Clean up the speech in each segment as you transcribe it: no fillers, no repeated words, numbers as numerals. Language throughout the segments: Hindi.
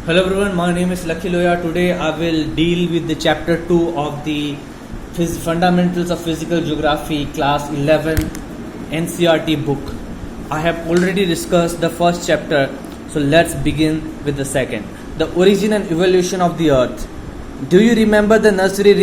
Hello everyone, my name is Lucky Loya. Today I will deal with the chapter 2 of the Fundamentals of Physical Geography class 11 NCERT book. I have already discussed the first chapter, so let's begin with the second. The origin and evolution of the earth. Do you remember the nursery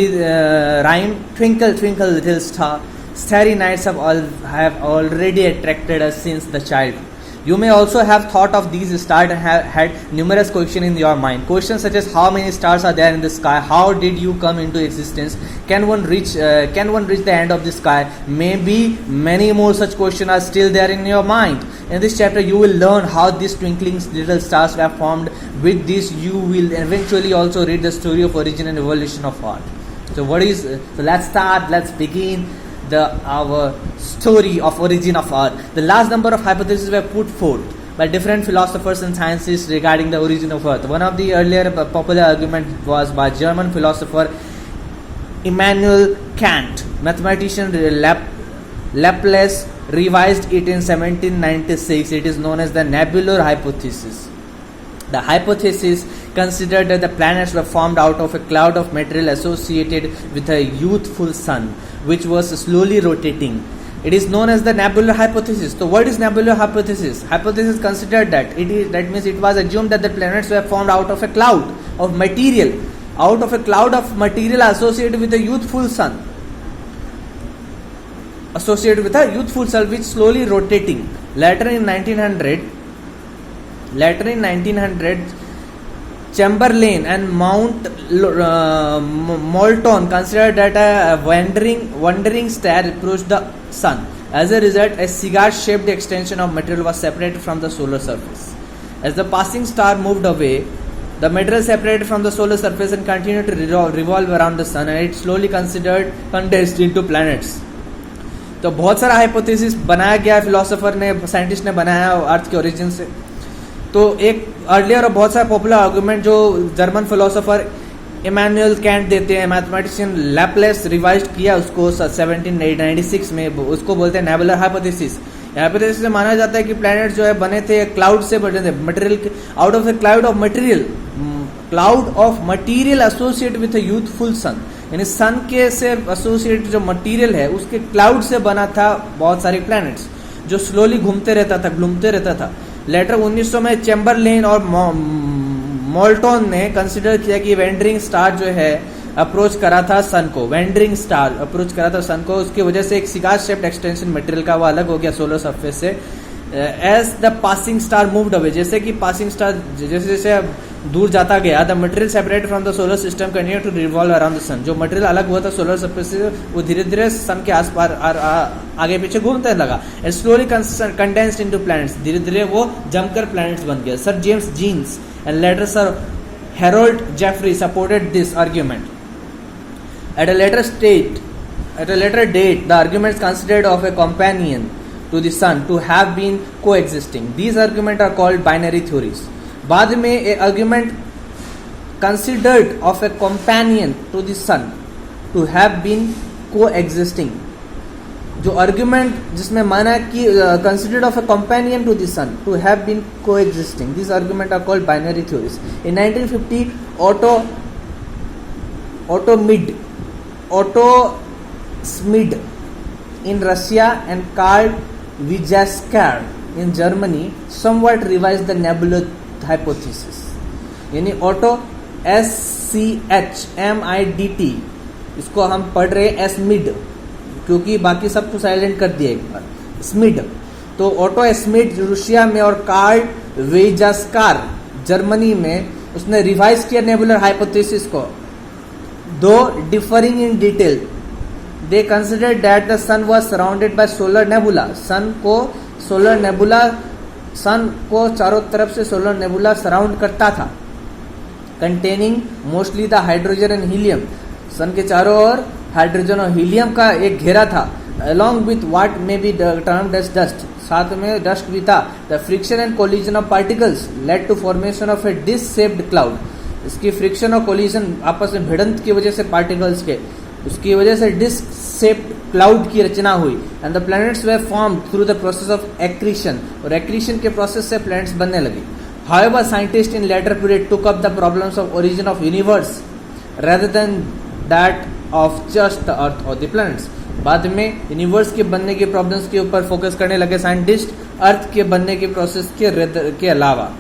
rhyme? Twinkle twinkle little star, starry nights have already attracted us since the childhood. You may also have thought of these stars and have had numerous questions in your mind. Questions such as how many stars are there in the sky? How did you come into existence? Can one reach the end of the sky? Maybe many more such questions are still there in your mind. In this chapter, you will learn how these twinkling little stars were formed. With this, you will eventually also read the story of origin and evolution of art. So let's start. Let's begin our story of origin of earth. The last number of hypotheses were put forth by different philosophers and scientists regarding the origin of earth. One of the earlier popular argument was by German philosopher Immanuel Kant. Mathematician Laplace revised it in 1796. It is known as the nebular hypothesis. The hypothesis considered that the planets were formed out of a cloud of material associated with a youthful sun, which was slowly rotating. It is known as the nebular hypothesis. So what is nebular hypothesis? Hypothesis considered that it was assumed that the planets were formed out of a cloud of material associated with a youthful sun, which slowly rotating. Later in 1900, Chamberlain and Mount Moulton considered that a wandering star approached the sun. As a result, a cigar-shaped extension of material was separated from the solar surface. As the passing star moved away, the material separated from the solar surface and continued to revolve around the sun, and it slowly condensed into planets. तो बहुत सारा हाइपोथेसिस बनाया गया, फिलोसोफर ने, साइंटिस्ट ने बनाया अर्थ के ओरिजिन से. तो एक अर्लियर और बहुत सारा पॉपुलर आर्गुमेंट जो जर्मन फिलोसोफर इमैनुअल कैंट देते हैं, मैथमेटिशियन लैपलेस रिवाइज किया उसको 1796 में, उसको बोलते हैं नेबुलर हाइपोथेसिस. हाइपोथेसिस से माना जाता है कि प्लैनेट जो है बने थे क्लाउड से, बने थे material, out of a cloud of material associated with a youthful sun. यानी सन के से एसोसिएटेड जो मटेरियल है उसके क्लाउड से बना था बहुत सारे प्लैनेट्स जो स्लोली घूमते रहता था. लेटर 1900 में चैम्बरलेन और मोल्टन ने कंसिडर किया कि वेंडरिंग स्टार जो है अप्रोच करा था सन को. उसकी वजह से एक सिगार शेप्ड एक्सटेंशन मटेरियल का वो अलग हो गया सोलर सरफेस से. As the passing star moved away, जैसे कि पासिंग स्टार जैसे दूर जाता गया, the material separated from the solar system continue to revolve around the sun. जो मटेरियल अलग हुआ था सोलर सरफेस से वो धीरे धीरे सन के आसपास आगे पीछे घूमते लगा. And slowly condensed into planets, धीरे धीरे वो जमकर प्लैनेट्स बन गया. Sir James Jeans and later sir Harold Jeffrey supported this argument. At a later date, the arguments considered of a companion to the sun to have been coexisting. These arguments are called binary theories. बाद में a argument considered of a companion to the sun to have been coexisting. जो argument जिसमें माना कि considered of a companion to the sun to have been coexisting. These arguments are called binary theories. In 1950, Otto Schmid in Russia and Carl Wijaskar in Germany somewhat revised the nebular hypothesis. यानी ऑटो SCHMIDT, इसको हम पढ़ रहे हैं स्मिड, क्योंकि बाकी सब को साइलेंट कर दिया एक बार. स्मिड, तो ऑटो स्मिड रूसिया में और कार्ल विजास्कार जर्मनी में उसने रिवाइज किया नेबुलर हाइपोथेसिस को. Though differing in detail, they considered that the sun was surrounded by solar nebula. सन को चारों तरफ से सोलर नेबुला सराउंड करता था, containing mostly the hydrogen and helium. सन के चारों ओर हाइड्रोजन और हीलियम का एक घेरा था. Along with what may be termed as dust, साथ में डस्ट भी था. The friction and collision of particles led to formation of a disc-shaped cloud. इसकी फ्रिक्शन और कोलिजन, आपस में भिड़ंत की वजह से पार्टिकल्स के, उसकी वजह से डिस्क शेप्ड क्लाउड की रचना हुई. And the planets way formed through the process of accretion, और एक्रीशन के प्रोसेस से प्लैनेट्स बनने लगे. However, scientists in later period took up the problems of origin of universe rather than that of just the earth or the planets. बाद में यूनिवर्स के बनने के प्रॉब्लम्स के ऊपर फोकस करने लगे साइंटिस्ट, अर्थ के बनने के प्रोसेस के अलावा.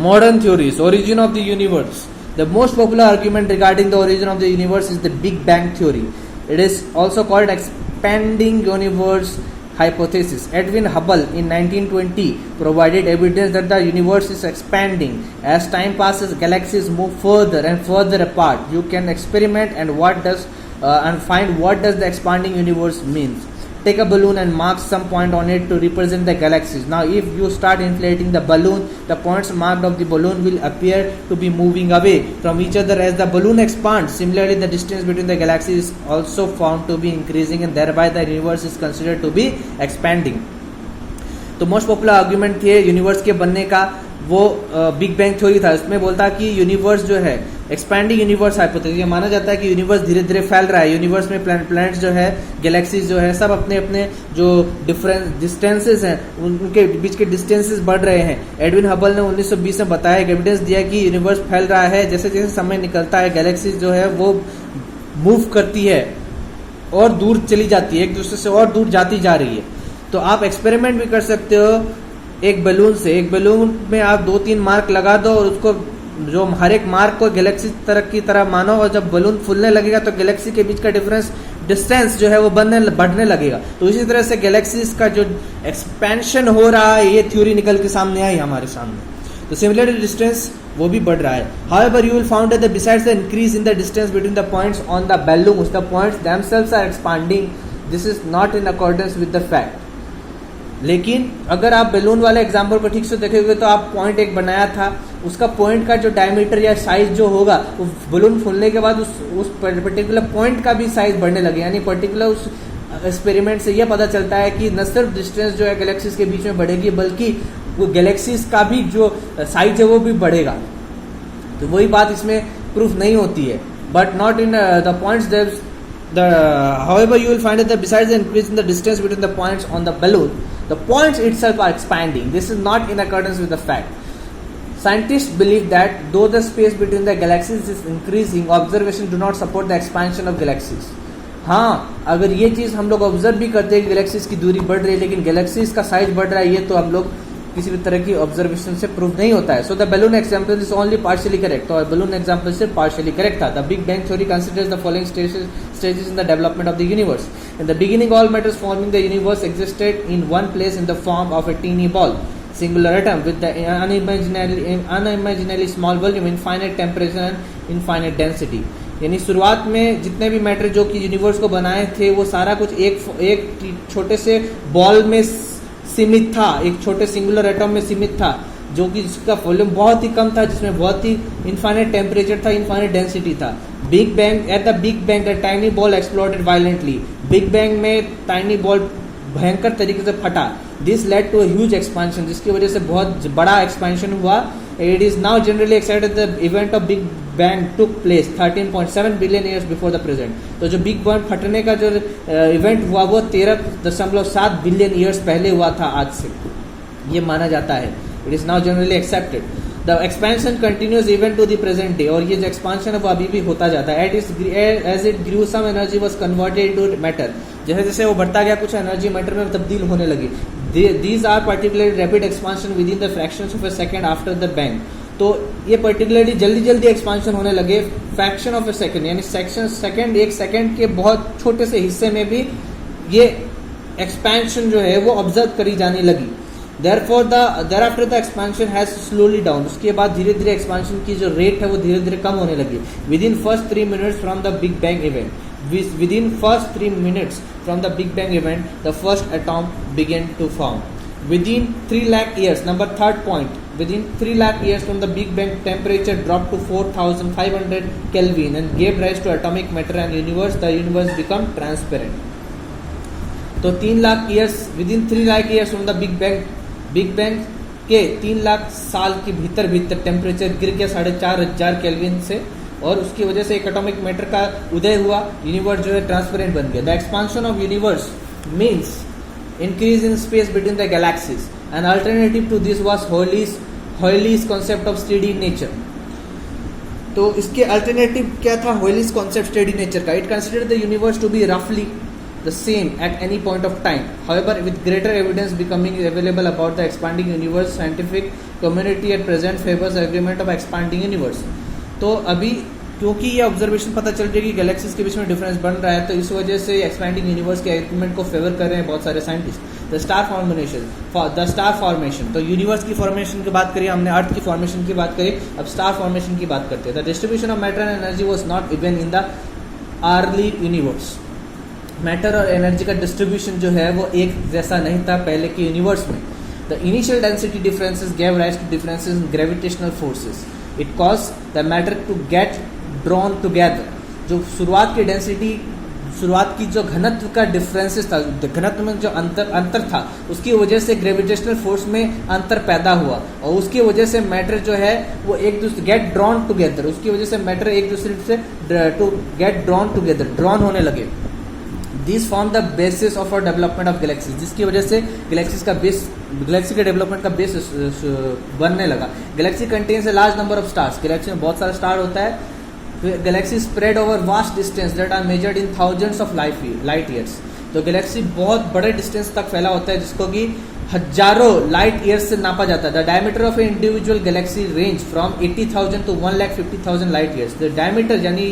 Modern theories, origin of the universe. The most popular argument regarding the origin of the universe is the Big Bang theory. It is also called expanding universe hypothesis. Edwin Hubble in 1920 provided evidence that the universe is expanding. As time passes, galaxies move further and further apart. You can experiment and find what does the expanding universe means. Take a balloon and mark some point on it to represent the galaxies. Now, if you start inflating the balloon, the points marked of the balloon will appear to be moving away from each other as the balloon expands. Similarly, the distance between the galaxies is also found to be increasing, and thereby the universe is considered to be expanding. तो मोस्ट पॉपुलर आर्ग्यूमेंट थे यूनिवर्स के बनने का वो बिग बैंग थ्योरी था. इसमें बोलता कि यूनिवर्स जो है एक्सपैंडिंग यूनिवर्स हाइपोथेसिस. ये माना जाता है कि यूनिवर्स धीरे धीरे फैल रहा है. यूनिवर्स में प्लैनेट्स जो है, गैलेक्सीज जो है, सब अपने अपने जो डिफरेंट डिस्टेंसेस हैं उनके बीच के डिस्टेंसेस बढ़ रहे हैं. एडविन हबल ने 1920 में बताया, एविडेंस दिया कि यूनिवर्स फैल रहा है. जैसे जैसे समय निकलता है गैलेक्सीज जो है वो मूव करती है और दूर चली जाती है, एक दूसरे से और दूर जाती जा रही है. तो आप एक्सपेरिमेंट भी कर सकते हो एक बलून से. एक बलून में आप 2-3 मार्क लगा दो और उसको जो हर एक मार्क को गैलेक्सी की तरह मानो, और जब बलून फूलने लगेगा तो गैलेक्सी के बीच का डिस्टेंस जो है वो बढ़ने लगेगा. तो इसी तरह से गैलेक्सीज का जो एक्सपेंशन हो रहा है, ये थ्योरी निकल के सामने आई हमारे सामने. तो सिमिलरली डिस्टेंस वो भी बढ़ रहा है. However, you will find that besides the increase in the distance between the points on the balloons, the points themselves are expanding. This is not in accordance with the fact. लेकिन अगर आप बैलून वाले एग्जाम्पल को ठीक से देखोगे तो आप पॉइंट एक बनाया था, उसका पॉइंट का जो डायमीटर या साइज जो होगा वो बलून फूलने के बाद उस पर्टिकुलर पॉइंट का भी साइज बढ़ने लगे. यानी पर्टिकुलर उस एक्सपेरिमेंट से यह पता चलता है कि न सिर्फ डिस्टेंस जो है गैलेक्सीज के बीच में बढ़ेगी, बल्कि वो गैलेक्सीज का भी जो साइज है वो भी बढ़ेगा. तो वही बात इसमें प्रूफ नहीं होती है. But not in the points however, you will find that besides the increase in the distance between the points on the balloon, the points itself are expanding. This is not in accordance with the fact. Scientists believe that though the space between the galaxies is increasing, observations do not support the expansion of galaxies. हाँ, अगर ये चीज़ हम लोग ऑब्जर्व भी करते हैं कि गैलेक्सीज की दूरी बढ़ रही है, लेकिन गैलेक्सीज का साइज बढ़ रहा है, ये तो हम लोग किसी भी तरह की ऑब्जर्वेशन से प्रूव नहीं होता है. So the balloon example is only partially correct. और बलून एग्जाम्पल सिर्फ पार्शियली करेक्ट था. The big bang theory considers the following stages in the development of the universe. In the beginning, all matters forming the universe existed in one place in the form of a teeny ball, singular atom with the unimaginably small volume, infinite temperature and infinite density. यानी शुरुआत में जितने भी मैटर जो कि यूनिवर्स को बनाए थे वो सारा कुछ एक छोटे से बॉल में सीमित था, एक छोटे सिंगुलर एटम में सीमित था, जो कि जिसका वॉल्यूम बहुत ही कम था, जिसमें बहुत ही इनफाइनाइट टेम्परेचर था, इनफाइनाइट डेंसिटी था. Big bang at the big bang the tiny ball exploded violently. Big bang में टाइनी बॉल भयंकर तरीके से फटा. This led to huge expansion, जिसकी वजह से बहुत बड़ा एक्सपेंशन हुआ. It is now generally accepted the event of big bang took place 13.7 billion years before the present. तो जो बिग बैंग फटने का जो इवेंट हुआ वो 13.7 बिलियन ईयर्स पहले हुआ था आज से, ये माना जाता है. It is now generally accepted. The expansion continues even to the present day. और ये जो एक्सपेंशन है वो अभी भी होता जाता है. As it grew some energy was converted to matter. जैसे जैसे वो बढ़ता गया कुछ एनर्जी मैटर में तब्दील होने लगी. These are particularly rapid expansion within the fractions of a second after the bang. तो ये पर्टिकुलरली जल्दी जल्दी एक्सपेंशन होने लगे फ्रैक्शन ऑफ अ सेकंड, यानी सेकंड एक सेकंड के बहुत छोटे से हिस्से में भी ये एक्सपेंशन जो है वो ऑब्जर्व करी जाने लगी. thereafter the expansion has slowly down. उसके बाद धीरे धीरे एक्सपेंशन की जो रेट है वो धीरे धीरे कम होने लगी. Within first 3 minutes from the Big Bang event, the first atom began to form. Within 3 lakh years, number third point, within 3 lakh years from the Big Bang, temperature dropped to 4500 Kelvin and gave rise to atomic matter and universe. The universe become transparent. तो 3 lakh years, within 3 lakh years from the big bang के 3 लाख साल के भीतर टेम्परेचर गिर गया 4500 केल्विन से, और उसकी वजह से एक एटॉमिक मैटर का उदय हुआ. यूनिवर्स जो है ट्रांसपेरेंट बन गया. The expansion of universe means increase in space between the galaxies. An alternative to this was Hoyle's concept of steady nature. तो इसके अल्टरनेटिव क्या था हॉयलीज कॉन्सेप्ट स्टेडी नेचर का? It considered the universe to be रफली the same at any point of time. However, with greater evidence becoming available about the expanding universe, scientific community at present favors agreement of expanding universe. तो अभी क्योंकि ये ऑब्जर्वेशन पता चल रही है कि गैलेक्सीज के बीच में डिफरेंस बन रहा है, तो इस वजह से एक्सपैंडिंग यूनिवर्स के एग्रीमेंट को फेवर कर रहे हैं बहुत सारे साइंटिस्ट। द स्टार फॉर्मेशन, तो यूनिवर्स की फॉर्मेशन की बात करिए, हमने अर्थ की फॉर्मेशन की बात करी, अब स्टार फॉर्मेशन की बात करते हैं। The distribution of matter and energy was not even in the early universe. Matter और एनर्जी का डिस्ट्रीब्यूशन जो है वो एक जैसा नहीं था पहले के यूनिवर्स में। The initial density differences gave rise to differences in gravitational forces. It cause the matter to get drawn together. जो शुरुआत की जो घनत्व का डिफरेंसेस था, घनत्व में जो अंतर था, उसकी वजह से ग्रेविटेशनल फोर्स में अंतर पैदा हुआ और उसकी वजह से मैटर जो है वो एक दूसरे गेट ड्रॉन टुगेदर, उसकी वजह से मैटर एक दूसरे से to get drawn together, drawn होने लगे। This form the basis of our development of galaxies, जिसकी वजह से गैलेक्सी के डेवलपमेंट का बेसिस बनने लगा। Galaxy contains a large number of stars, galaxy में बहुत सारा स्टार होता है। Galaxy spread over vast distance that are measured in thousands of light years. तो गैलेक्सी बहुत बड़े डिस्टेंस तक फैला होता है जिसको कि हजारों लाइट ईयर्स से नापा जाता है। The diameter of a individual galaxy range from 80,000 to 1,50,000 light years. The diameter यानी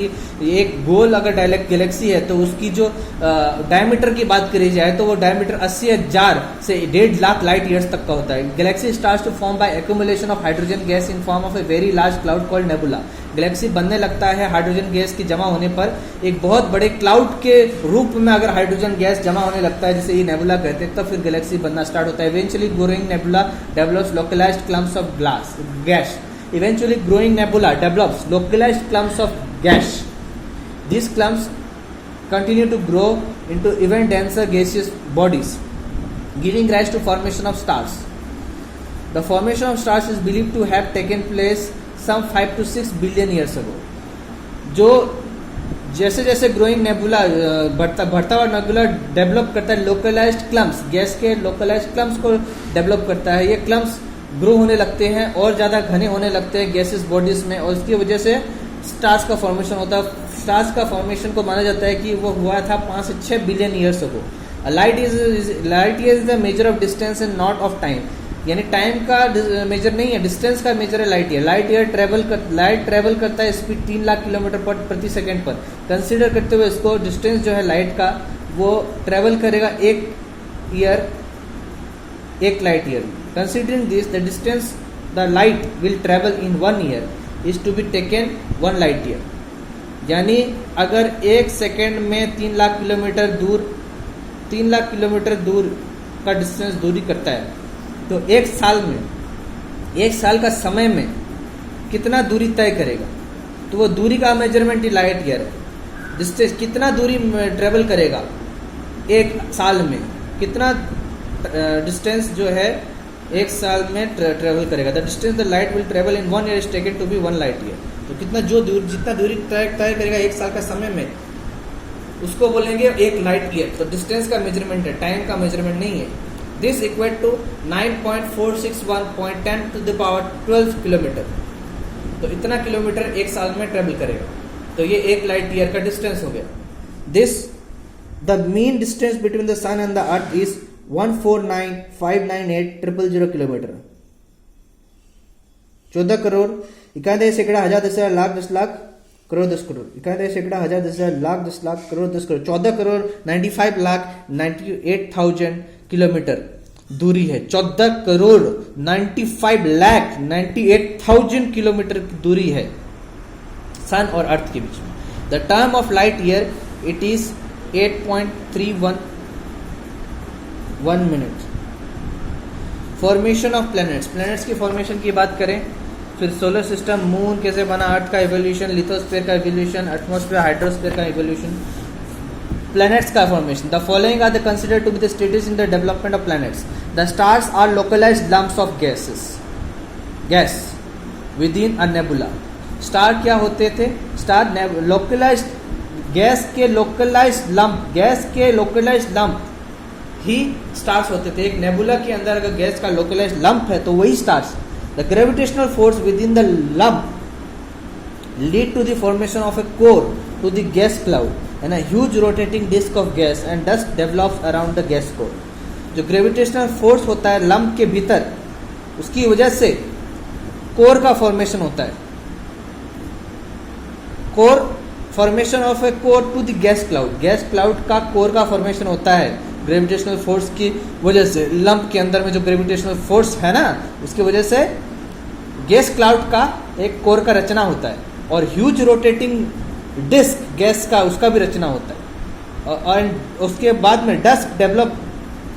एक गोल अगर गैलेक्सी है तो उसकी जो डायमीटर की बात करी जाए तो वो डायमीटर 80,000 से 1.5 लाख लाइट ईयर्स तक का होता है। Galaxy starts to form by accumulation of hydrogen gas in form of a very large cloud called nebula. Galaxy बनने लगता है हाइड्रोजन गैस की जमा होने पर, एक बहुत बड़े क्लाउड के रूप में अगर हाइड्रोजन गैस जमा होने लगता है जिसे ये नेबुला कहते हैं, तब फिर गैलेक्सी बनना स्टार्ट होता है। Eventually growing nebula develops localized clumps of gas. Eventually growing nebula develops localized clumps of gas. These clumps continue to grow into even denser gaseous bodies, giving rise to formation of stars. The formation of stars is believed to have taken place some 5 to 6 billion years ago. जो जैसे जैसे ग्रोइंग नेबुला बढ़ता हुआ नेबुला डेवलप करता है लोकलाइज्ड क्लम्प्स, गैस के लोकलाइज्ड क्लम्प्स को डेवलप करता है। ये क्लम्प्स ग्रो होने लगते हैं और ज़्यादा घने होने लगते हैं गैसेस बॉडीज में, और इसकी वजह से स्टार्स का फॉर्मेशन होता है। स्टार्स का फॉर्मेशन को माना जाता है कि वो हुआ था 5 से 6 billion years ago. Light year is the measure of distance and not of time, यानी टाइम का मेजर नहीं है, डिस्टेंस का मेजर है लाइट ईयर। लाइट ट्रेवल करता है स्पीड 3 लाख किलोमीटर प्रति सेकेंड पर। कंसिडर करते हुए इसको डिस्टेंस जो है लाइट का वो ट्रेवल करेगा 1 light year. Considering this, the distance the light will travel in 1 year is to be taken 1 light year. यानी अगर 1 सेकेंड में 3 लाख किलोमीटर दूर का डिस्टेंस दूरी करता है, तो 1 साल का समय में कितना दूरी तय करेगा, तो वो दूरी का मेजरमेंट ही लाइट ईयर है। डिस्टेंस कितना दूरी ट्रेवल करेगा 1 साल में, कितना डिस्टेंस जो है 1 साल में ट्रेवल करेगा। The distance the light will travel in 1 year is taken to be 1 light year. तो जितना दूरी तय करेगा 1 साल का समय में, उसको बोलेंगे 1 लाइट ईयर। तो डिस्टेंस का मेजरमेंट है, टाइम का मेजरमेंट नहीं है। This equal to 9.461.10 to the power 12 kilometre. तो इतना किलोमीटर 1 साल में ट्रेवल करेगा, तो ये 1 लाइट ईयर का डिस्टेंस हो गया। This the mean distance between the sun and the earth is 149,598,000 kilometre. 14 crore 91 सैकड़ा 1000 10 लाख 10 लाख करोड़ 10 करोड़ 91 सैकड़ा 1000 10 लाख 10 लाख करोड़ 10 करोड़ 14 करोड़ 95,98,000 किलोमीटर दूरी है। 14 करोड़ 95,98,000 किलोमीटर की दूरी है सन और अर्थ के बीच में। The term of light year it is 8.31 minute. Formation of planets की फॉर्मेशन की बात करें, फिर सोलर सिस्टम, मून कैसे बना, अर्थ का इवोल्यूशन, लिथोस्फीयर का इवोल्यूशन, एटमॉस्फेयर हाइड्रोस्फीयर का इवोल्यूशन, प्लैनेट्स का formation. The following are the considered to be the stages in the development of planets. The stars are localized lumps of gas within a nebula. Star क्या होते थे? स्टार लोकलाइज्ड गैस के लोकलाइज्ड लम्प ही स्टार्स होते थे। एक नेबुला के अंदर अगर गैस का लोकलाइज्ड लंप है तो वही stars. The gravitational force within the lump lead to the formation of a core to the gas cloud and a huge rotating disk of gas and dust develops around the gas core. जो ग्रेविटेशनल फोर्स होता है लंप के भीतर, उसकी वजह से कोर का फॉर्मेशन होता है. Core formation of a core to the gas cloud का कोर का फॉर्मेशन होता है ग्रेविटेशनल फोर्स की वजह से. लंप के अंदर में जो ग्रेविटेशनल फोर्स है ना, उसकी वजह से गैस क्लाउड का एक कोर का रचना होता है और ह्यूज रोटेटिंग डिस्क गैस का उसका भी रचना होता है. और उसके बाद में डस्ट डेवलप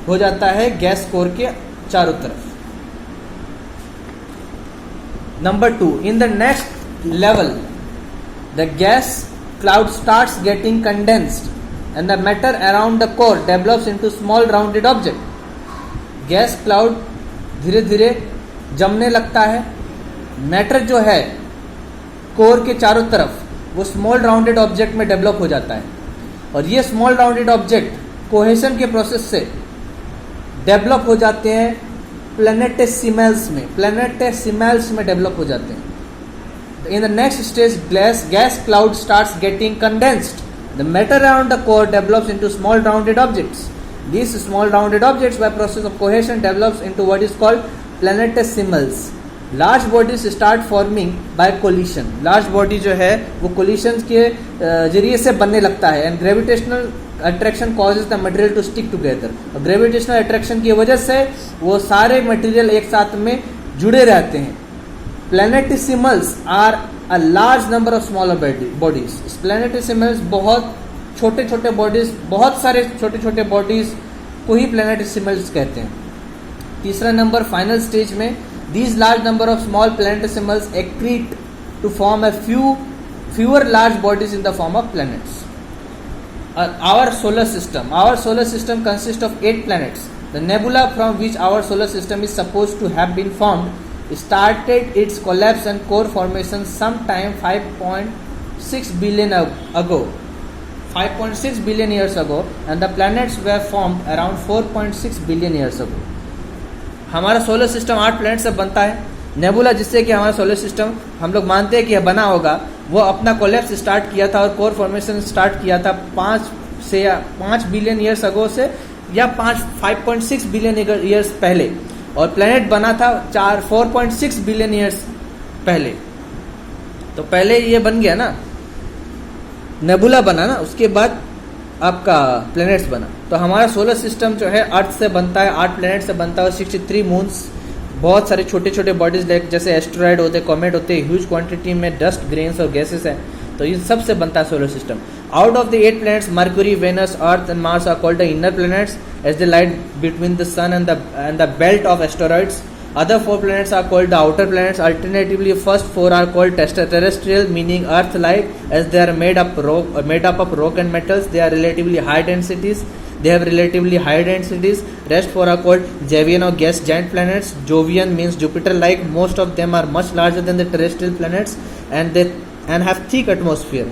हो जाता है गैस कोर के चारों तरफ. Number 2, in the next level the gas cloud starts getting condensed and the matter around the core develops into small rounded object. Gas cloud धीरे धीरे जमने लगता है. मैटर जो है कोर के चारों तरफ वो स्मॉल राउंडेड ऑब्जेक्ट में डेवलप हो जाता है और ये स्मॉल राउंडेड ऑब्जेक्ट कोहेशन के प्रोसेस से डेवलप हो जाते हैं प्लैनेटेसिमल्स में डेवलप हो जाते हैं. In the next stage, gas cloud starts getting condensed. The matter around the core develops into small rounded objects. These small rounded objects, by process of cohesion, develops into what is called planetesimals. Large bodies start forming by collision. Large body जो है वो collisions के जरिए से बनने लगता है. And gravitational attraction causes the material to stick together. और gravitational attraction की वजह से वो सारे material एक साथ में जुड़े रहते हैं. Planetesimals are a large number of smaller bodies. Planetesimals बहुत छोटे छोटे bodies, बहुत सारे छोटे छोटे bodies को ही planetesimals कहते हैं. तीसरा नंबर फाइनल स्टेज में these large number of small planetesimals accrete to form a fewer large bodies in the form of planets. Our solar system consists of 8 planets. The nebula from which our solar system is supposed to have been formed started its collapse and core formation sometime 5.6 billion ago. 5.6 billion years ago, and the planets were formed around 4.6 billion years ago. हमारा सोलर सिस्टम 8 प्लैनेट से बनता है. नेबुला जिससे कि हमारा सोलर सिस्टम हम लोग मानते हैं कि बना होगा, वो अपना कोलैप्स स्टार्ट किया था और कोर फॉर्मेशन स्टार्ट किया था 5 बिलियन ईयर्स अगो से या 5.6 बिलियन ईयर्स पहले. और प्लैनेट बना था 4.6 बिलियन ईयर्स पहले. तो पहले ये बन गया ना, नेबुला बना ना, उसके बाद आपका प्लैनेट्स बना. तो हमारा सोलर सिस्टम जो है अर्थ से बनता है, 8 प्लैनेट से बनता है और 63 मून्स, बहुत सारे छोटे छोटे बॉडीज जैसे एस्टेरॉयड होते, कॉमेट होते, ह्यूज क्वांटिटी में डस्ट, ग्रेन्स और गैसेस है. तो ये सब से बनता है solar system. Out of the 8 planets, Mercury, Venus, Earth and Mars are called the inner planets as they lie between the sun and the belt of asteroids. Other 4 planets are called the outer planets. Alternatively, first 4 are called terrestrial, meaning Earth-like, as they are made up of rock and metals. They are relatively high densities. They have relatively high densities. Rest 4 are called Jovian or gas giant planets. Jovian means Jupiter-like. Most of them are much larger than the terrestrial planets, and have thick atmosphere.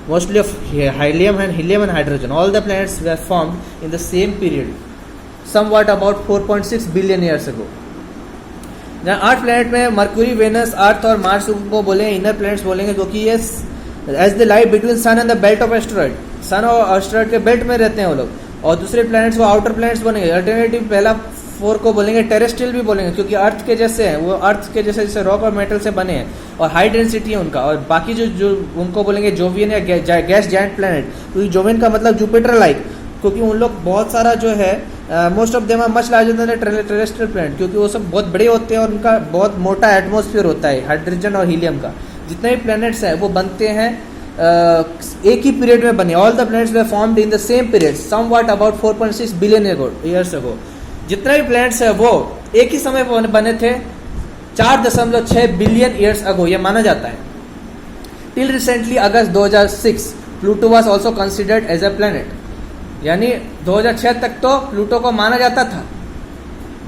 Mostly of helium and hydrogen. All the planets were formed in the same period, somewhat about 4.6 billion years ago. जहाँ 8 प्लैनेट में मरक्यूरी, वेनस, अर्थ और मार्स को बोलेंगे इनर प्लैनेट्स बोलेंगे, क्योंकि ये as the light between sun and the belt of asteroid, sun और एस्टेरॉइड के बेल्ट में रहते हैं वो लोग. और दूसरे प्लैनेट्स वो आउटर प्लैनेट्स बनेंगे. अल्टरनेटिव पहला 4 को बोलेंगे टेरेस्ट्रियल भी बोलेंगे, क्योंकि अर्थ के जैसे हैं, वो अर्थ के जैसे रॉक और मेटल से बने हैं और हाई डेंसिटी है उनका. और बाकी जो उनको बोलेंगे जोवियन या गैस जायंट प्लैनेट, क्योंकि जोवियन का मतलब जुपिटर लाइक, क्योंकि उन लोग बहुत सारा जो है most of them are much larger than terrestrial planet, क्योंकि वो सब बहुत बड़े होते हैं और उनका बहुत मोटा एटमॉस्फेयर होता है हाइड्रोजन और हीलियम का. जितने भी प्लैनेट्स हैं वो बनते हैं एक ही पीरियड में बने. All the planets were formed in the same period, somewhat about 4.6 billion years ago. जितने भी प्लैनेट्स हैं वो एक ही समय पर बने थे 4.6 बिलियन ईयर्स अगो, ये माना जाता है. Till recently August 2006 Pluto was also considered as a planet. यानी 2006 तक तो प्लूटो को माना जाता था,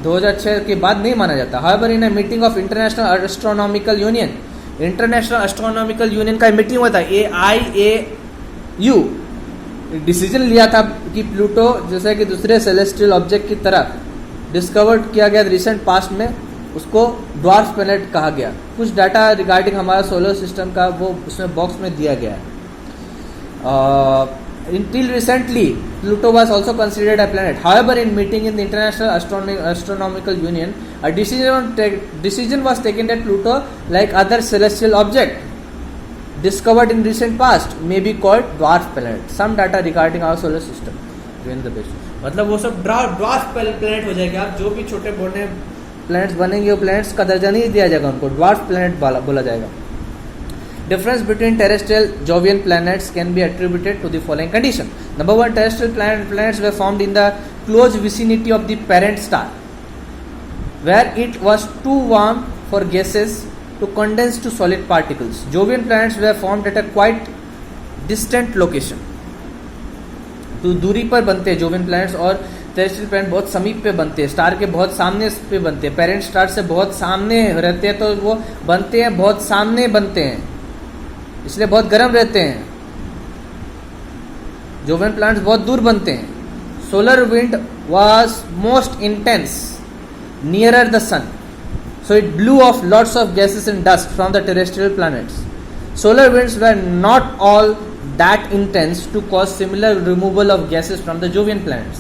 2006 के बाद नहीं माना जाता. However in a meeting of international astronomical union, international astronomical union का मीटिंग हुआ था, AIAU, डिसीजन लिया था कि प्लूटो जैसे कि दूसरे सेलेस्टियल ऑब्जेक्ट की तरह डिस्कवर्ड किया गया रिसेंट पास्ट में, उसको ड्वार्फ प्लैनेट कहा गया। कुछ डाटा रिगार्डिंग हमारा सोलर सिस्टम का वो उसमें बॉक्स में दिया गया है। Until recently, Pluto was also considered a planet. However, in meeting in the International Astronomical Union, a decision was taken that Pluto, like other celestial object discovered in recent past, may be called dwarf planet. Some data regarding our solar system. the basis. मतलब वो सब ड्वार्फ प्लैनेट हो जाएगा। आप जो भी छोटे बड़े प्लैनेट्स बनेंगे वो प्लैनेट्स का दर्जा नहीं दिया जाएगा, उनको ड्वार्फ प्लैनेट बोला जाएगा। Difference between terrestrial Jovian planets can be attributed to the following condition. Number one, terrestrial planets were formed in the close vicinity of the parent star, where it was too warm for gases to condense to solid particles. Jovian planets were formed at a quite distant location. तो दूरी पर बनते हैं जोवियन प्लैनेट्स, और टेरेस्ट्रियल प्लैनेट बहुत समीप पे बनते हैं, स्टार के बहुत सामने पे बनते हैं, पेरेंट स्टार से बहुत सामने रहते हैं, तो वो बनते हैं बहुत सामने बनते हैं, इसलिए बहुत गर्म रहते हैं। जोवियन प्लैनेट्स बहुत दूर बनते हैं। Solar wind was most intense nearer the sun, so it blew off lots of gases and dust from the terrestrial planets. Solar winds were not all that intense to cause similar removal of gases from the Jovian planets.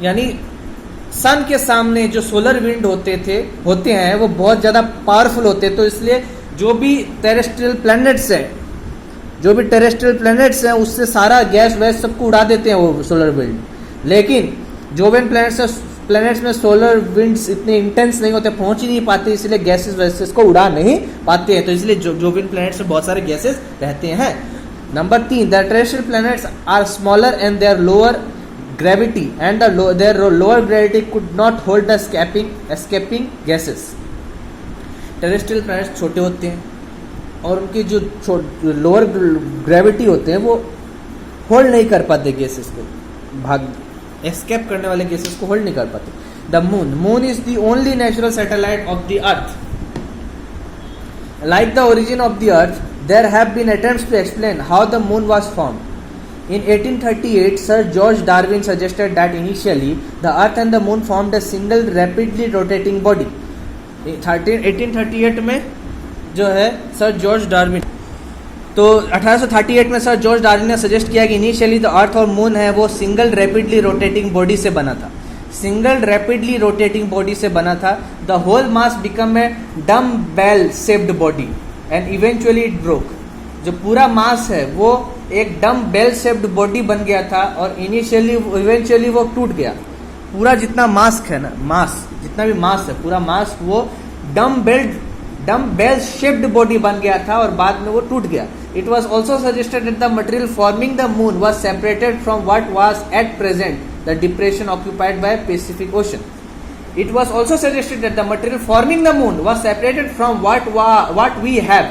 यानी सन के सामने जो सोलर विंड होते हैं वो बहुत ज़्यादा पावरफुल होते हैं, तो इसलिए जो भी टेरेस्ट्रियल प्लैनेट्स हैं उससे सारा गैस वैस सबको उड़ा देते हैं वो सोलर विंड। लेकिन जोवियन प्लैनेट्स में सोलर विंड्स इतने इंटेंस नहीं होते, पहुंच ही नहीं पाते, इसलिए गैसेस वैसेस को उड़ा नहीं पाते हैं, तो इसलिए जोवियन प्लैनेट्स में बहुत सारे गैसेस रहते हैं। Number 3, the terrestrial planets are smaller and their lower gravity and their lower gravity could not hold the escaping gases. Terrestrial planets छोटे होते हैं और उनकी जो लोअर ग्रेविटी होते हैं वो होल्ड नहीं कर पाते गैसेस को, एस्केप करने वाले गैसेस को होल्ड नहीं कर पाते। The moon is the only natural satellite of the earth. Like the origin of the earth, there have been attempts to explain how the moon was formed. In 1838, Sir George Darwin suggested that initially the Earth and the Moon formed a single rapidly rotating body. 1838 में जो है सर जॉर्ज डार्विन, तो 1838 में सर जॉर्ज डार्विन ने सजेस्ट किया कि इनिशियली द अर्थ और मून है वो सिंगल रैपिडली रोटेटिंग बॉडी से बना था। सिंगल रैपिडली रोटेटिंग बॉडी से बना था। The whole mass become a dumbbell shaped body and eventually it broke. जो पूरा मास है वो एक डम बेल शेप्ड बॉडी बन गया था और इवेंचुअली वो टूट गया। पूरा जितना मास है ना, जितना भी मास है, पूरा मास वो डम बेल शेप्ड बॉडी बन गया था और बाद में वो टूट गया। It was also suggested that the material forming the moon was separated from what was at present the depression occupied by Pacific Ocean. It was also suggested that the material forming the moon was separated from what we have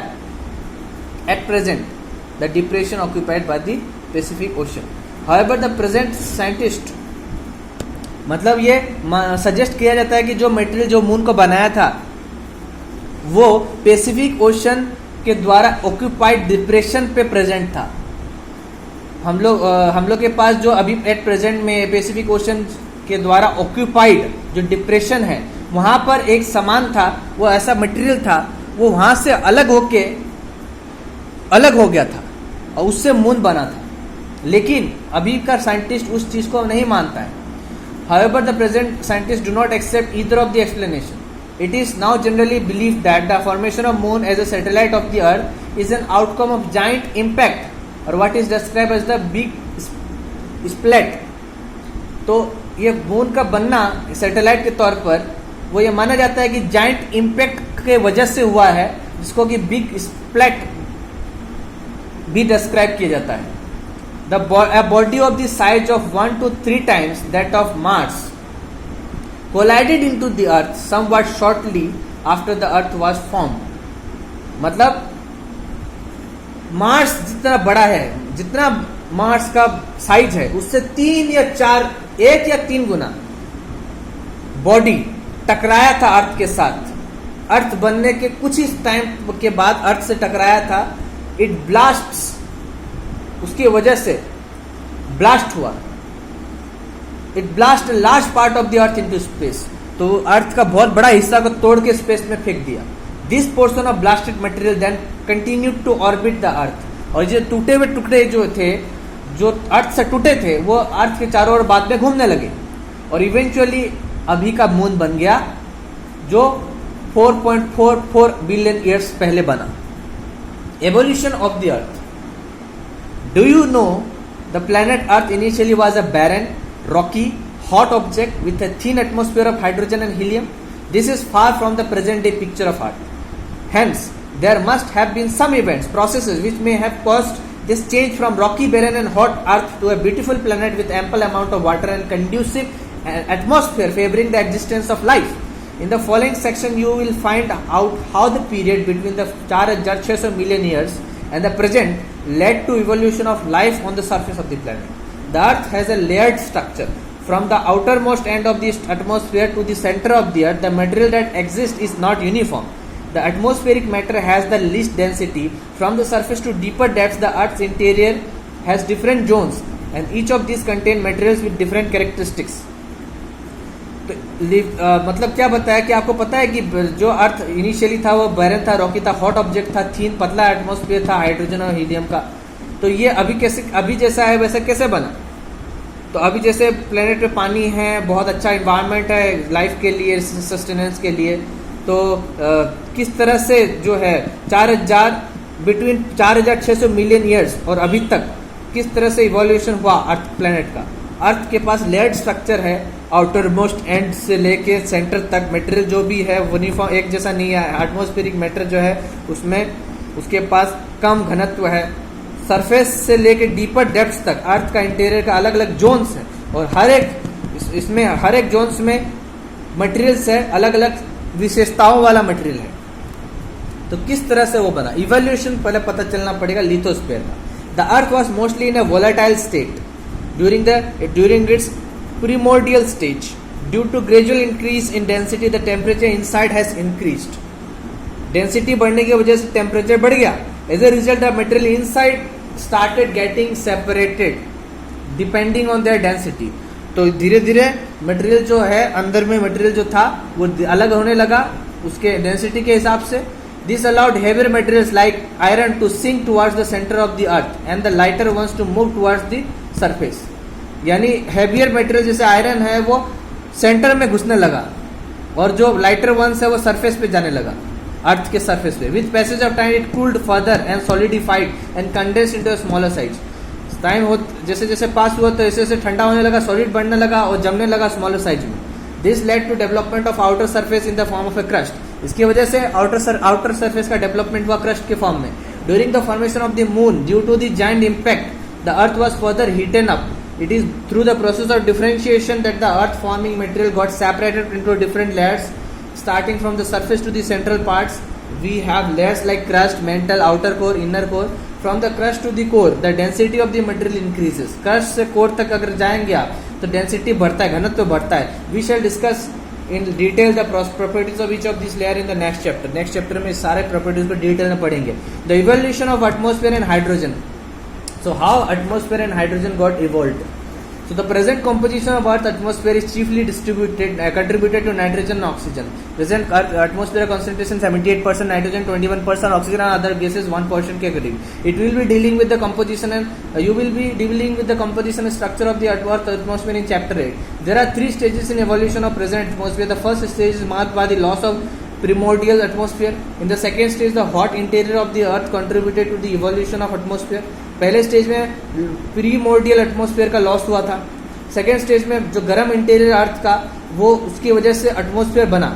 at present the depression occupied by the Pacific Ocean. However, the present scientist, मतलब ये सजेस्ट किया जाता है कि जो मटेरियल जो मून को बनाया था वो पैसिफिक ओशन के द्वारा ऑक्यूपाइड डिप्रेशन पे प्रेजेंट था। हम लोग के पास जो अभी एट प्रेजेंट में पैसिफिक ओशन के द्वारा ऑक्यूपाइड जो डिप्रेशन है वहाँ पर एक सामान था, वो ऐसा मटेरियल था, वो वहाँ से अलग हो गया था और उससे मून बना था। लेकिन अभी का साइंटिस्ट उस चीज़ को नहीं मानता है। However, the present scientists do not accept either of the explanation. It is now generally believed that the formation of moon as a satellite of the earth is an outcome of giant impact or what is described as the big splat. तो ये मून का बनना सैटेलाइट के तौर पर वो ये माना जाता है कि जाइंट इम्पैक्ट के वजह से हुआ है, जिसको कि बिग स्प्लैट भी डिस्क्राइब किया जाता है। A body of the size of 1 to 3 times that of Mars collided into the Earth somewhat shortly after the Earth was formed. मतलब मार्स जितना बड़ा है, जितना मार्स का साइज है उससे 3 या 4, 1 या 3 गुना बॉडी टकराया था अर्थ के साथ। अर्थ बनने के कुछ ही टाइम के बाद अर्थ से टकराया था। इट ब्लास्ट्स, उसकी वजह से ब्लास्ट हुआ। It blast large part of the earth into space. तो अर्थ का बहुत बड़ा हिस्सा को तोड़ के स्पेस में फेंक दिया. This portion of blasted material then continued to orbit the earth. और ये टूटे हुए टुकड़े जो थे, जो अर्थ से टूटे थे, वो अर्थ के चारों ओर बाद में घूमने लगे और इवेंचुअली अभी का मून बन गया, जो 4.44 बिलियन ईयर्स पहले बना. Evolution of the earth. Do you know the planet earth initially was a barren, rocky, hot object with a thin atmosphere of hydrogen and helium. This is far from the present day picture of Earth. Hence, there must have been some events, processes which may have caused this change from rocky, barren and hot Earth to a beautiful planet with ample amount of water and conducive atmosphere favoring the existence of life. In the following section, you will find out how the period between the 4,600 million years and the present led to evolution of life on the surface of the planet. The Earth has a layered structure. From the outermost end of the atmosphere to the center of the earth, the material that exists is not uniform. The atmospheric matter has the least density. From the surface to deeper depths, the earth's interior has different zones, and each of these contain materials with different characteristics. तो मतलब क्या बताया कि आपको पता है कि जो अर्थ इनिशियली था वो बैरन था, रॉकी था, हॉट ऑब्जेक्ट था, थीन पतला एटमॉस्फेयर था हाइड्रोजन और हीलियम का. तो ये अभी जैसा है वैसा कैसे बना? तो अभी जैसे प्लेनेट पे पानी है, बहुत अच्छा इन्वायरमेंट है लाइफ के लिए, सस्टेनेंस के लिए, तो किस तरह से जो है 4,600 मिलियन ईयर्स और अभी तक किस तरह से इवोल्यूशन हुआ अर्थ प्लेनेट का. अर्थ के पास लेयर्ड स्ट्रक्चर है, आउटर मोस्ट एंड से लेके सेंटर तक मटेरियल जो भी है यूनिफॉर्म एक जैसा नहीं है. एटमॉस्फेरिक मैटर जो है उसमें उसके पास कम घनत्व है. सरफेस से लेके डीपर डेप्थ्स तक अर्थ का इंटीरियर का अलग अलग जोन्स है और हर एक जोन्स में मटेरियल्स है, अलग अलग विशेषताओं वाला मटेरियल है. तो किस तरह से वो बना? इवोल्यूशन पहले पता चलना पड़ेगा लिथोस्फीयर का. The earth was mostly in a volatile state during its primordial stage. Due to gradual increase in density the temperature inside has increased. Density बढ़ने की वजह से टेम्परेचर बढ़ गया. As a result, the material inside started getting separated depending on their density. तो धीरे धीरे मटेरियल जो है अंदर में मटेरियल जो था वो अलग होने लगा उसके डेंसिटी के हिसाब से. This allowed heavier materials like iron to sink towards the center of the earth and the lighter ones to move towards the surface. यानी हेवियर मटेरियल जैसे आयरन है वो सेंटर में घुसने लगा और जो लाइटर वंस है वो सरफेस पे जाने लगा, अर्थ के सरफेस पे. With passage of time it cooled further and solidified and condensed into a smaller size. Time हो जैसे जैसे पास हुआ तो ऐसे ऐसे ठंडा होने लगा, सॉलिड बढ़ने लगा और जमने लगा स्मॉलर साइज में. This led to development of outer surface in the form of a crust. इसकी वजह से आउटर सरफेस का डेवलपमेंट हुआ क्रस्ट के फॉर्म में. During the formation of the moon due to the giant impact the earth was further heated up. It is through the process of differentiation that the earth forming material got separated into different layers. Starting from the surface to the central parts, we have layers like crust, mantle, outer core, inner core. From the crust to the core, the density of the material increases. Crust से core तक अगर जाएंगे आप तो density बढ़ता है, घनत्व बढ़ता है. We shall discuss in detail the properties of each of these layer in the next chapter. Next chapter में सारे properties को detail में पढ़ेंगे. The evolution of atmosphere and hydrogen. So how atmosphere and hydrogen got evolved? So the present composition of Earth atmosphere is chiefly contributed to nitrogen and oxygen. Present Earth atmosphere concentration 78% nitrogen, 21% oxygen and other gases 1% के करीब. It will be dealing with the composition and you will be dealing with the composition and structure of the Earth atmosphere in chapter 8. There are 3 stages in evolution of present atmosphere. The first stage is marked by the loss of primordial atmosphere. In the second stage, the hot interior of the earth contributed to the evolution of atmosphere. पहले स्टेज में प्रीमोर्डियल एटमॉस्फेयर का लॉस हुआ था. सेकेंड स्टेज में जो गर्म इंटीरियर अर्थ का वो उसकी वजह से एटमॉस्फेयर बना.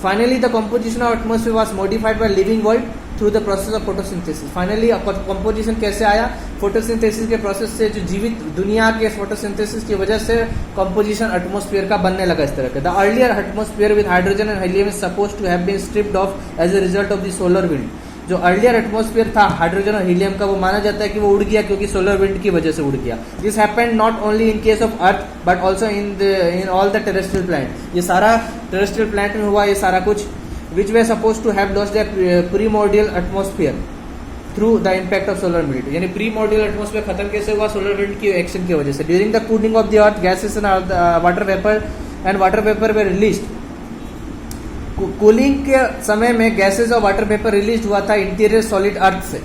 Finally the composition of atmosphere was modified by living world through the process of photosynthesis. Finally composition कैसे आया? फोटोसिंथेसिस के प्रोसेस से, जो जीवित दुनिया के फोटोसिंथेसिस की वजह से कंपोजिशन एटमॉस्फेयर का बनने लगा इस तरह का. The earlier atmosphere with hydrogen and helium is supposed to have been stripped off as a result of the solar wind. जो अर्लियर एटमॉस्फेयर था हाइड्रोजन और हीलियम का वो माना जाता है कि वो उड़ गया क्योंकि सोलर विंड की वजह से उड़ गया. This happened not only in case of earth but also in all the terrestrial planet. ये सारा टेरेस्ट्रियल प्लैनेट में हुआ ये सारा कुछ. Which we suppose to have lost the primordial atmosphere through the impact of solar wind. यानी प्रीमोर्डियल एटमॉस्फेयर खत्म कैसे हुआ? सोलर विंड की एक्शन की वजह से. During the cooling of the earth gases and water vapour way released cooling के समय में गैसेज और वाटर वेपर रिलीज हुआ था इंटीरियर सॉलिड अर्थ से.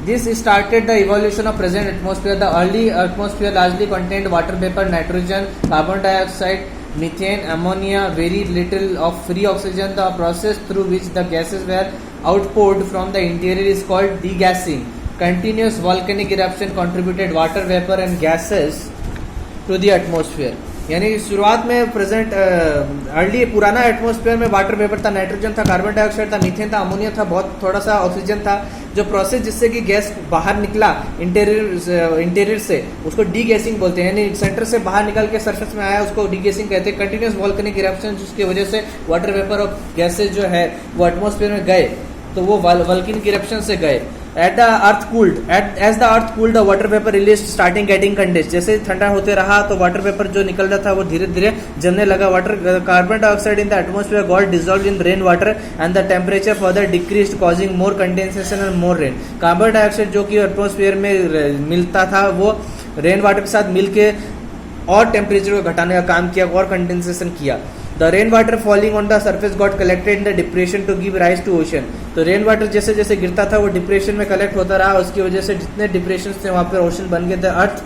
This started the evolution of present atmosphere. The early atmosphere largely contained water vapour, nitrogen, carbon dioxide, methane, ammonia, very little of free oxygen. The process through which the gases were outpoured from the interior is called degassing. Continuous volcanic eruption contributed water vapor and gases to the atmosphere. यानी शुरुआत में प्रेजेंट अर्ली पुराना एटमॉस्फेयर में वाटर वेपर था, नाइट्रोजन था, कार्बन डाइऑक्साइड था, मीथेन था, अमोनिया था, बहुत थोड़ा सा ऑक्सीजन था. जो प्रोसेस जिससे कि गैस बाहर निकला इंटीरियर से, उसको डी गैसिंग बोलते हैं. यानी सेंटर से बाहर निकल के सरफेस में आया, उसको डी गैसिंग कहते हैं. कंटिन्यूस वॉल्केनिक इरप्शन जिसकी वजह से वाटर वेपर और गैसेज जो है वो एटमॉस्फेयर में गए, तो वो वॉल्केनिक इरप्शन से गए. As the earth cooled, the water vapor released starting getting condensed. जैसे ठंडा होते रहा तो वाटर वेपर जो निकल रहा था वो धीरे धीरे जमने लगा. Water carbon dioxide in the atmosphere got dissolved in rain water and the temperature further decreased causing more condensation and more rain. Carbon dioxide जो कि एटमॉस्फेयर में मिलता था वो रेन वाटर के साथ मिलके और टेम्परेचर को घटाने का काम किया और कंडेंसेशन किया. The rainwater falling on the surface got collected in the depression to give rise to ocean. तो रेन वाटर जैसे जैसे गिरता था वो डिप्रेशन में कलेक्ट होता रहा, उसकी वजह से जितने डिप्रेशन थे वहाँ पर ओशन बन गए. The earth's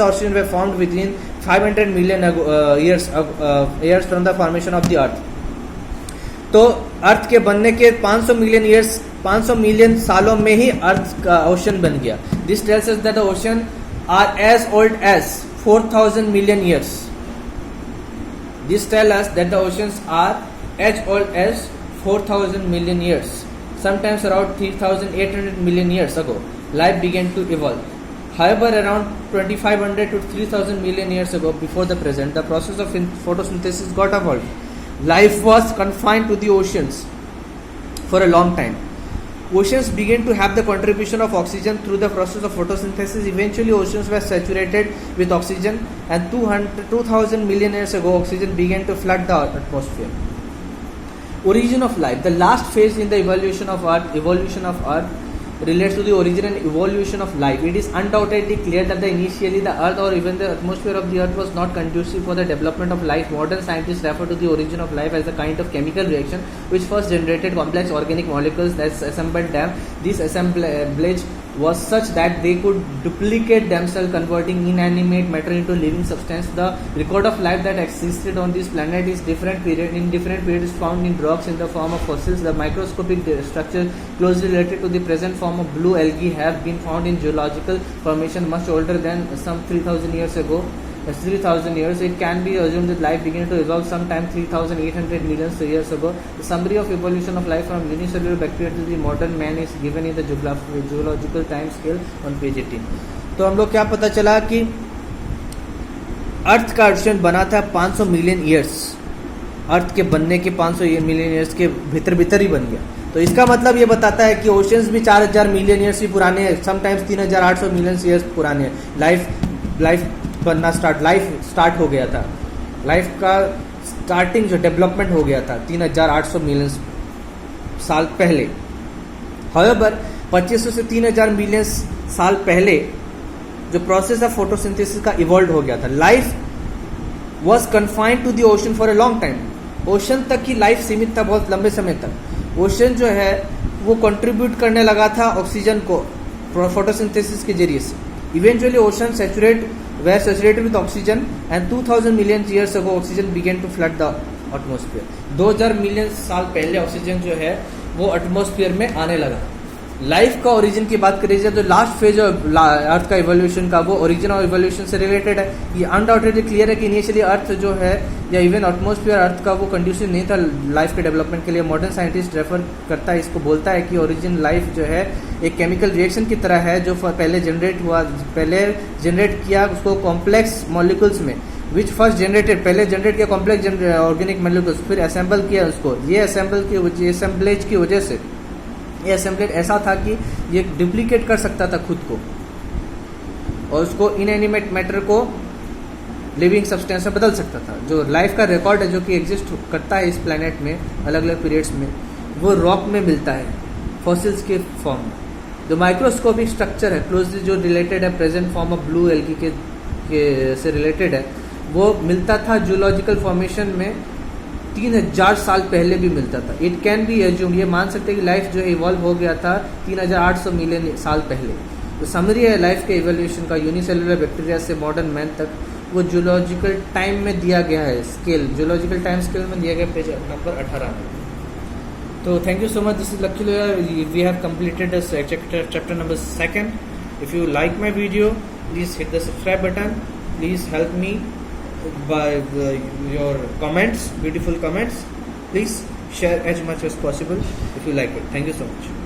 ocean were formed within 500 million years from the formation of the earth. तो अर्थ के बनने के 500 मिलियन सालों में ही अर्थ का ओशन बन गया. This tells us that the ocean are as old as 4000 million years. This tells us that the oceans are as old as 4000 million years. Sometimes around 3800 million years ago, life began to evolve. However, around 2500 to 3000 million years ago, before the present, the process of photosynthesis got evolved. Life was confined to the oceans for a long time. Oceans began to have the contribution of oxygen through the process of photosynthesis. Eventually, oceans were saturated with oxygen, and 2000 million years ago, oxygen began to flood the atmosphere. Origin of life. The last phase in the evolution of Earth relates to the origin and evolution of life. It is undoubtedly clear that initially the Earth or even the atmosphere of the Earth was not conducive for the development of life. Modern scientists refer to the origin of life as a kind of chemical reaction which first generated complex organic molecules that assembled them. This assemblage was such that they could duplicate themselves, converting inanimate matter into living substance. The record of life that existed on this planet is different periods found in rocks in the form of fossils. The microscopic structure closely related to the present form of blue algae have been found in geological formation much older than some 3000 years ago. 3000 years, it can be assumed that life began to evolve sometime 3800 million years ago. The summary of evolution of life from unicellular bacteria to the modern man is given in the geological time scale on page 18. तो हम लोग क्या पता चला कि अर्थ का ओशन बना था 500 मिलियन ईयर्स. अर्थ के बनने के 500 मिलियन ईयर्स के भीतर ही बन गया. तो इसका मतलब ये बताता है कि ओशंस भी 4000 मिलियन ईयर्स ही पुराने हैं, समटाइम्स 3800 मिलियन ईयर्स पुराने हैं. लाइफ बनना लाइफ स्टार्ट हो गया था. लाइफ का स्टार्टिंग जो डेवलपमेंट हो गया था 3800 मिलियन साल पहले. हाउएवर 2500 से 3000 मिलियन साल पहले जो प्रोसेस ऑफ फोटोसिंथेसिस का इवॉल्व हो गया था. Life was confined to the ocean for a long time. Ocean तक की लाइफ सीमित था बहुत लंबे समय तक. ओशन जो है वो कंट्रीब्यूट करने लगा था ऑक्सीजन को फोटोसिंथेसिस के जरिए से. Eventually ocean were saturated with oxygen and 2000 million years ago oxygen began to flood the atmosphere. 2000 million साल पहले ऑक्सीजन जो है वो एटमॉस्फेयर में आने लगा. लाइफ का ओरिजिन की बात करी जाए तो लास्ट फेज अर्थ का इवोल्यूशन का वो ओरिजिन और इवोल्यूशन से रिलेटेड है. ये अनडाउटेडली क्लियर है कि इनिशियली अर्थ जो है या इवन एटमॉस्फेयर अर्थ का वो कंडीशन नहीं था लाइफ के डेवलपमेंट के लिए. मॉडर्न साइंटिस्ट रेफर करता है इसको, बोलता है कि ओरिजिन लाइफ जो है एक केमिकल रिएक्शन की तरह है जो पहले जनरेट किया उसको कॉम्प्लेक्स मॉलिक्यूल्स में, विच फर्स्ट पहले जनरेट किया कॉम्प्लेक्स ऑर्गेनिक मॉलिक्यूल्स, फिर असेंबल किया उसको. ये असेंबलेज की वजह से ये असेंबलेज ऐसा था कि ये डुप्लीकेट कर सकता था खुद को और उसको इनएनिमेट मैटर को लिविंग सब्सटेंस में बदल सकता था. जो लाइफ का रिकॉर्ड है जो कि एग्जिस्ट करता है इस प्लैनेट में अलग अलग पीरियड्स में, वो रॉक में मिलता है फॉसिल्स के फॉर्म में. जो माइक्रोस्कोपिक स्ट्रक्चर है क्लोजली जो रिलेटेड है present form of blue algae के से रिलेटेड है, वो मिलता था जूलॉजिकल फॉर्मेशन में 3000 साल पहले भी मिलता था। इट कैन बी एज्यूम, ये मान सकते हैं कि लाइफ जो है इवॉल्व हो गया था 3800 मिलियन साल पहले। तो समरी है लाइफ के इवोल्यूशन का यूनिसेलुलर बैक्टीरिया से मॉडर्न मैन तक, वो जूलॉजिकल टाइम में दिया गया है स्केल, जूलॉजिकल टाइम स्केल में दिया गया पेज नंबर 18 में। तो thank you so much, this is Lucky Loya, we have completed chapter number 2. If you like my video please hit the subscribe button, please help me by your comments, beautiful comments. Please share as much as possible if you like it. Thank you so much.